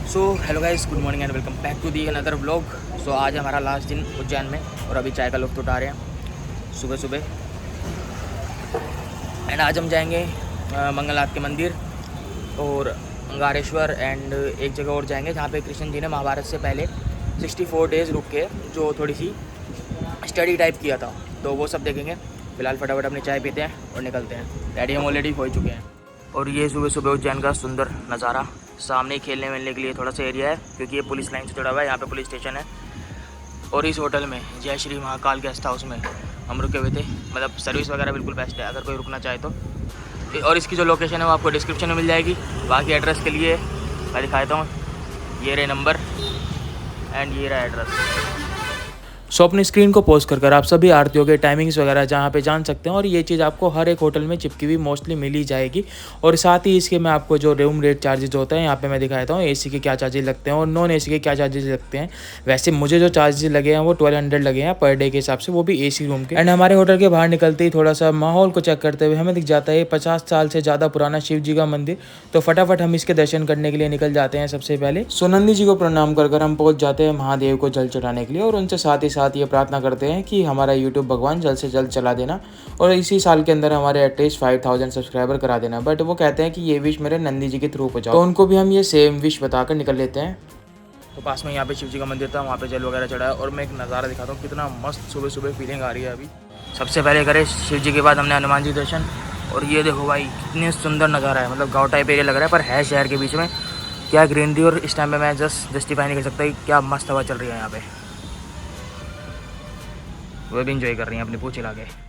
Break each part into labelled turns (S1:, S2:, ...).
S1: So hello guys, good morning and welcome back to the another vlog. So आज हमारा last दिन उज्जैन में और अभी चाय का लुत्फ़ उठा रहे हैं सुबह सुबह। एंड आज हम जाएंगे मंगलनाथ के मंदिर और अंगारेश्वर एंड एक जगह और जाएंगे जहाँ पे कृष्ण जी ने महाभारत से पहले 64 डेज़ रुक के जो थोड़ी सी स्टडी टाइप किया था, तो वो सब देखेंगे। फिलहाल फटाफट अपनी चाय पीते हैं और निकलते हैं। रेडी हम ऑलरेडी हो चुके हैं। और ये सुबह सुबह उज्जैन का सुंदर नज़ारा। सामने ही खेलने मिलने के लिए थोड़ा सा एरिया है क्योंकि ये पुलिस लाइन से जुड़ा हुआ है, यहाँ पे पुलिस स्टेशन है। और इस होटल में जय श्री महाकाल गेस्ट हाउस में हम रुके हुए थे। मतलब सर्विस वगैरह बिल्कुल बेस्ट है अगर कोई रुकना चाहे तो। और इसकी जो लोकेशन है वो आपको डिस्क्रिप्शन में मिल जाएगी। बाकी एड्रेस के लिए मैं दिखा देता हूँ, ये रहे नंबर एंड ये रहा एड्रेस। सो अपनी स्क्रीन को पॉज कर आप सभी आरतियों के टाइमिंग्स वगैरह जहाँ पे जान सकते हैं। और ये चीज़ आपको हर एक होटल में चिपकी हुई मोस्टली मिल ही जाएगी। और साथ ही इसके मैं आपको जो रूम रेट चार्जेस होते हैं यहाँ पे मैं दिखाता हूँ, एसी के क्या चार्जेस लगते हैं और नॉन एसी के क्या चार्जेस लगते हैं। वैसे मुझे जो चार्जेस लगे हैं वो 1200 लगे हैं पर डे के हिसाब से, वो भी एसी रूम के। एंड हमारे होटल के बाहर निकलते ही थोड़ा सा माहौल को चेक करते हुए हमें दिख जाता है 50 साल से ज़्यादा पुराना शिव जी का मंदिर। तो फटाफट हम इसके दर्शन करने के लिए निकल जाते हैं। सबसे पहले सोनंदी जी को प्रणाम कर हम पहुँच जाते हैं महादेव को जल चढ़ाने के लिए और उनसे साथ ही साथ ये प्रार्थना करते हैं कि हमारा यूट्यूब भगवान जल्द से जल्द चला देना और इसी साल के अंदर हमारे एटलीस्ट 5000 सब्सक्राइबर करा देना। बट वो कहते हैं कि ये विश मेरे नंदी जी के थ्रू पहुंचाओ, तो उनको भी हम ये सेम विश बताकर निकल लेते हैं। तो पास में यहाँ पे शिव जी का मंदिर था, वहाँ पे जल वगैरह चढ़ा है और मैं एक नज़ारा दिखाता हूँ, कितना मस्त सुबह सुबह फीलिंग आ रही है अभी। सबसे पहले करे शिव जी के बाद हमने हनुमान जी दर्शन। और ये देखो भाई कितनी सुंदर नज़ारा है, मतलब गाँव टाइप एरिया लग रहा है पर है शहर के बीच में। क्या ग्रीनरी, और इस टाइम पे मैं जस्टिफाई नहीं कर सकता कि क्या मस्त हवा चल रही है यहाँ पे। वो भी इंजॉय कर रही हैं अपनी पूँछ हिला के।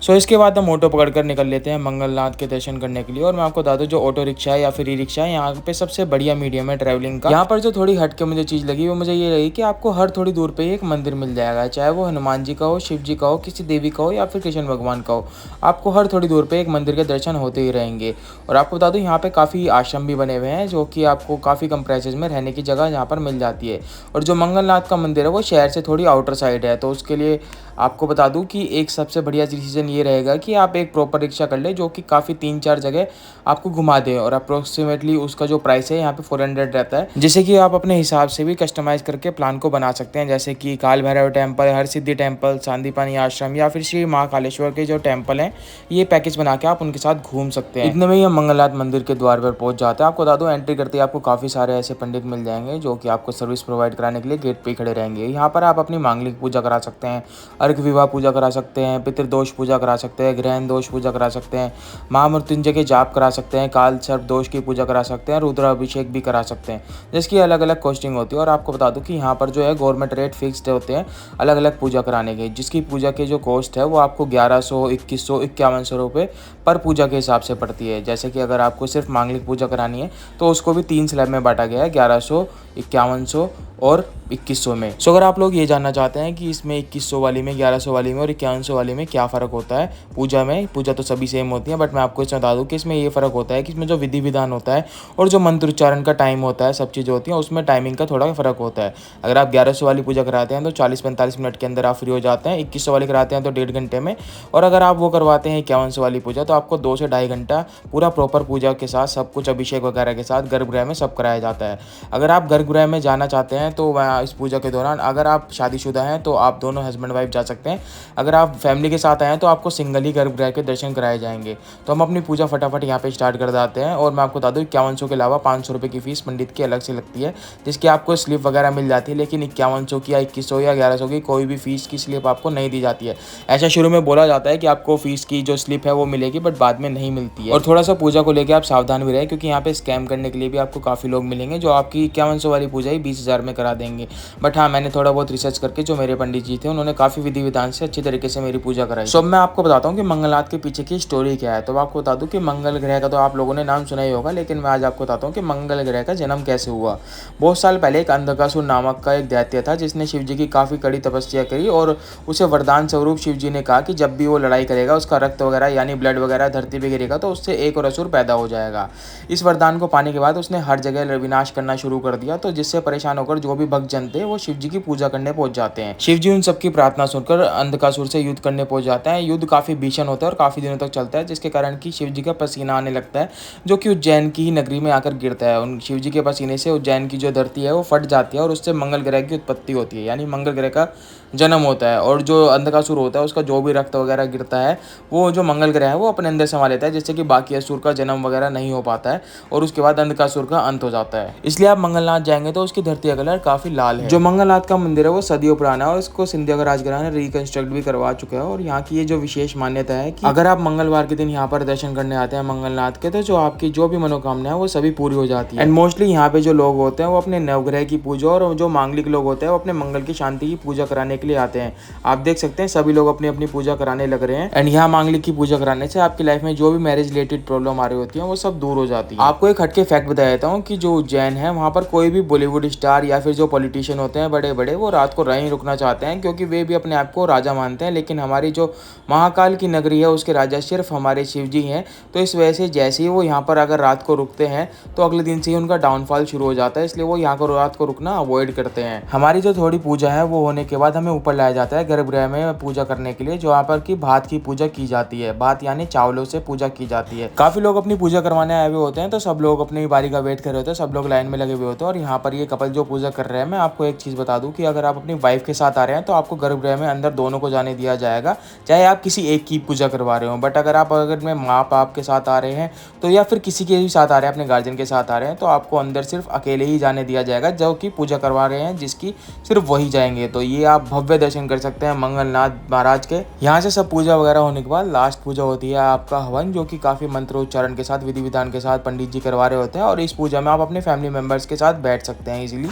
S1: सो इसके बाद हम ऑटो पकड़कर निकल लेते हैं मंगलनाथ के दर्शन करने के लिए। और मैं आपको बता दूं, जो ऑटो रिक्शा है या फिर ई रिक्शा है यहाँ पे सबसे बढ़िया मीडियम है ट्रैवलिंग का। यहाँ पर जो थोड़ी हट के मुझे चीज़ लगी वो मुझे ये रही कि आपको हर थोड़ी दूर पे एक मंदिर मिल जाएगा, चाहे वो हनुमान जी का हो, शिव जी का हो, किसी देवी का हो या फिर कृष्ण भगवान का हो। आपको हर थोड़ी दूर पर एक मंदिर के दर्शन होते ही रहेंगे। और आपको बता दूँ यहाँ पे काफ़ी आश्रम भी बने हुए हैं जो कि आपको काफ़ी कम प्राइसेज में रहने की जगह यहाँ पर मिल जाती है। और जो मंगलनाथ का मंदिर है वो शहर से थोड़ी आउटर साइड है, तो उसके लिए आपको बता दूं कि एक सबसे बढ़िया डिसीजन ये रहेगा कि आप एक प्रॉपर रिक्शा कर ले जो कि काफ़ी 3-4 जगह आपको घुमा दे। और अप्रोक्सीमेटली उसका जो प्राइस है यहाँ पे 400 रहता है, जिसे कि आप अपने हिसाब से भी कस्टमाइज़ करके प्लान को बना सकते हैं। जैसे कि काल भैरव टेम्पल, हर सिद्धि टेम्पल, सांदीपनि आश्रम या फिर श्री महाकालेश्वर के जो टेम्पल हैं, ये पैकेज बना के आप उनके साथ घूम सकते हैं। इतने में ही हम मंगलनाथ मंदिर के द्वार पर पहुँच जाते हैं। आपको बता दूँ एंट्री करते ही आपको काफ़ी सारे ऐसे पंडित मिल जाएंगे जो कि आपको सर्विस प्रोवाइड कराने के लिए गेट पे खड़े रहेंगे। यहाँ पर आप अपनी मांगलिक पूजा करा सकते हैं, अर्घ विवाह पूजा करा सकते हैं, पितृदोष पूजा करा सकते हैं, ग्रहण दोष पूजा करा सकते हैं, महामृत्युंजय के जाप करा सकते हैं, काल सर्प दोष की पूजा करा सकते हैं, रुद्र अभिषेक भी करा सकते हैं, जिसकी अलग अलग कॉस्टिंग होती है। और आपको बता दूं कि यहाँ पर जो है गवर्नमेंट रेट फिक्स्ड होते हैं अलग अलग पूजा कराने के, जिसकी पूजा के जो कॉस्ट है वो आपको 1100, 2100, 5100 रुपये पर पूजा के हिसाब से पड़ती है। जैसे कि अगर आपको सिर्फ मांगलिक पूजा करानी है तो उसको भी 3 स्लैब में बांटा गया है, 1100, 5100 और 2100 में। सो अगर आप लोग ये जानना चाहते हैं कि इसमें 2100 वाली में, 1100 वाली में और 5100 वाली में क्या फ़र्क होता है पूजा में, पूजा तो सभी सेम होती है, बट मैं आपको इसमें बता दूं कि इसमें ये फ़र्क होता है कि इसमें जो विधि विधान होता है और जो मंत्र उच्चारण का टाइम होता है, सब चीज़ें होती हैं, उसमें टाइमिंग का थोड़ा फ़र्क होता है। अगर आप 1100 वाली पूजा कराते हैं तो 40-45 मिनट के अंदर आप फ्री हो जाते हैं, 2100 वाली कराते हैं तो 1.5 घंटे में, और अगर आप वो करवाते हैं 5100 वाली पूजा तो आपको 2 से 2.5 घंटा पूरा प्रॉपर पूजा के साथ सब कुछ अभिषेक वगैरह के साथ गर्भगृह में सब कराया जाता है। अगर आप गर्भगृह में जाना चाहते हैं तो इस पूजा के दौरान अगर आप शादीशुदा हैं तो आप दोनों हस्बैंड वाइफ जा सकते हैं। अगर आप फैमिली के साथ आए हैं तो आपको सिंगल ही गर्भगृह के दर्शन कराए जाएंगे। तो हम अपनी पूजा फटाफट यहाँ पे स्टार्ट कर देते हैं। और मैं आपको बता दूँ 5100 के अलावा 500 रुपये की फीस पंडित की अलग से लगती है, जिसकी आपको स्लिप वगैरह मिल जाती है। लेकिन 5100 की या 2100 या 1100 की कोई भी फीस की स्लिप आपको नहीं दी जाती है। ऐसा शुरू में बोला जाता है कि आपको फीस की जो स्लिप है वो मिलेगी, बट बाद में नहीं मिलती है। और थोड़ा सा पूजा को लेकर आप सावधान भी रहे क्योंकि यहाँ पे स्कैम करने के लिए भी आपको काफ़ी लोग मिलेंगे जो आपकी 5100 वाली पूजा ही 20,000 में करा देंगे। बट हाँ, मैंने थोड़ा बहुत रिसर्च करके जो मेरे पंडित जी थे उन्होंने काफ़ी विधि विधान से अच्छी तरीके से मेरी पूजा कराई। सो मैं आपको बताता हूँ कि मंगलनाथ के पीछे की स्टोरी क्या है। तो आपको बता दूँ कि मंगल ग्रह का तो आप लोगों ने नाम सुना ही होगा, लेकिन मैं आज आपको बताता हूँ कि मंगल ग्रह का जन्म कैसे हुआ। बहुत साल पहले एक अंधकासुर नामक का एक दैत्य था जिसने शिव जी की काफ़ी कड़ी तपस्या करी और उसे वरदान स्वरूप शिव जी ने कहा कि जब भी वो लड़ाई करेगा उसका रक्त वगैरह यानी ब्लड वगैरह धरती पे गिरेगा तो उससे एक और असुर पैदा हो जाएगा। इस वरदान को पाने के बाद उसने हर जगह विनाश करना शुरू कर दिया, तो जिससे परेशान होकर जो भी भक्त जन थे वो शिव जी की पूजा करने पहुंच जाते हैं। शिव जी उन सबकी प्रार्थना सुनकर अंधकासुर से युद्ध करने पहुंच जाता है। युद्ध काफी भीषण होता है और काफी दिनों तक चलता है, जिसके कारण कि शिव जी का पसीना आने लगता है, जो कि उज्जैन की ही नगरी में आकर गिरता है। उन शिव जी के पसीने से उज्जैन की जो धरती है वो फट जाती है और उससे मंगल ग्रह की उत्पत्ति होती है, यानी मंगल ग्रह का जन्म होता है। और जो अंधकासुर होता है उसका जो भी रक्त वगैरह गिरता है वो जो मंगल ग्रह है वो अपने अंदर समा लेता है, जिससे कि बाकी असुर का जन्म वगैरह नहीं हो पाता है और उसके बाद अंधकासुर का अंत हो जाता है। इसलिए आप मंगलनाथ जाएंगे तो उसकी धरती का कलर काफी लाल है। जो मंगलनाथ का मंदिर है वो सदियों पुराना है और इसको सिंधिया का राजघराना ने रिकंस्ट्रक्ट भी करवा चुका है। और यहाँ की ये जो विशेष मान्यता है कि अगर आप मंगलवार के दिन यहाँ पर दर्शन करने आते हैं मंगलनाथ के, तो जो आपकी जो भी मनोकामना है वो सभी पूरी हो जाती है। एंड मोस्टली यहाँ पे जो लोग होते हैं वो अपने नवग्रह की पूजा और जो मांगलिक लोग होते हैं वो अपने मंगल की शांति की पूजा कराने के लिए आते हैं। आप देख सकते हैं सभी लोग अपनी अपनी पूजा कराने लग रहे हैं। एंड यहाँ मांगलिक की पूजा कराने से आपकी लाइफ में जो भी मैरिज रिलेटेड प्रॉब्लम आ रही होती है वो सब दूर हो जाती है। आपको एक हटके फैक्ट बता देता हूँ कि जो उज्जैन है वहाँ पर कोई भी बॉलीवुड स्टार या फिर जो पॉलिटिशियन होते हैं बड़े बड़े, वो रात को नहीं रुकना चाहते हैं, क्योंकि वे भी अपने आप को राजा मानते हैं। लेकिन हमारी जो महाकाल की नगरी है उसके राजा सिर्फ हमारे शिव जी हैं। तो इस वजह से जैसे ही वो यहाँ पर अगर रात को रुकते हैं तो अगले दिन से ही उनका डाउनफॉल शुरू हो जाता है, इसलिए वो यहाँ को रात को रुकना अवॉइड करते हैं। हमारी जो थोड़ी पूजा है वो होने के बाद हमें ऊपर लाया जाता है गर्भगृह में पूजा करने के लिए, जो यहाँ पर की भात की पूजा की जाती है। भात यानी चावलों से पूजा की जाती है। काफी लोग अपनी पूजा करवाने आए हुए होते हैं, तो सब लोग अपनी बारी का वेट कर रहे होते हैं, सब लोग लाइन में लगे हुए होते हैं। और यहाँ पर ये कपल जो पूजा कर रहे हैं, मैं आपको एक चीज बता दूं कि अगर आप अपनी वाइफ के साथ आ रहे हैं तो आपको गर्भगृह में अंदर दोनों को जाने दिया जाएगा, चाहे आप किसी एक की पूजा करवा रहे हो। बट अगर में माँ बाप के साथ आ रहे हैं तो या फिर किसी के भी साथ आ रहे हैं, अपने गार्जियन के साथ आ रहे हैं, तो आपको अंदर सिर्फ अकेले ही जाने दिया जाएगा, जो कि पूजा करवा रहे हैं जिसकी सिर्फ वही जाएंगे। तो ये आप भव्य दर्शन कर सकते हैं मंगलनाथ महाराज के। यहाँ से सब पूजा वगैरह होने के बाद लास्ट पूजा होती है आपका हवन, जो कि काफी मंत्रोच्चारण के साथ विधि विधान के साथ पंडित जी करवा रहे होते हैं। और इस पूजा में आप अपने फैमिली मेंबर्स के साथ बैठ सकते हैं इजीली।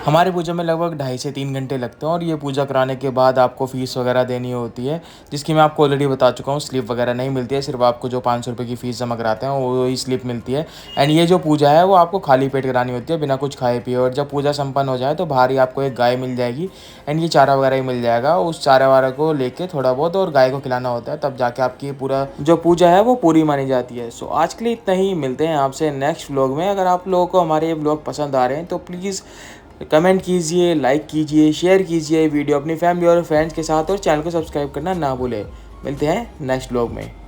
S1: हमारी पूजा में लगभग 2.5 से 3 घंटे लगते हैं। और ये पूजा कराने के बाद आपको फीस वगैरह देनी होती है, जिसकी मैं आपको ऑलरेडी बता चुका हूँ। स्लिप वगैरह नहीं मिलती है, सिर्फ आपको जो 500 रुपये की फ़ीस जमा कराते हैं वो ही स्लिप मिलती है। एंड ये जो पूजा है वो आपको खाली पेट करानी होती है, बिना कुछ खाए पिए। और जब पूजा संपन्न हो जाए तो बाहर ही आपको एक गाय मिल जाएगी एंड ये चारा वगैरह ही मिल जाएगा। उस चारा वारा को लेके थोड़ा बहुत और गाय को खिलाना होता है, तब जाके आपकी पूरा जो पूजा है वो पूरी मानी जाती है। सो आज के लिए इतना ही, मिलते हैं आपसे नेक्स्ट व्लॉग में। अगर आप लोगों को हमारे ये व्लॉग पसंद आ रहे हैं तो प्लीज़ कमेंट कीजिए, लाइक कीजिए, शेयर कीजिए वीडियो अपनी फैमिली और फ्रेंड्स के साथ, और चैनल को सब्सक्राइब करना ना भूलें। मिलते हैं नेक्स्ट व्लॉग में।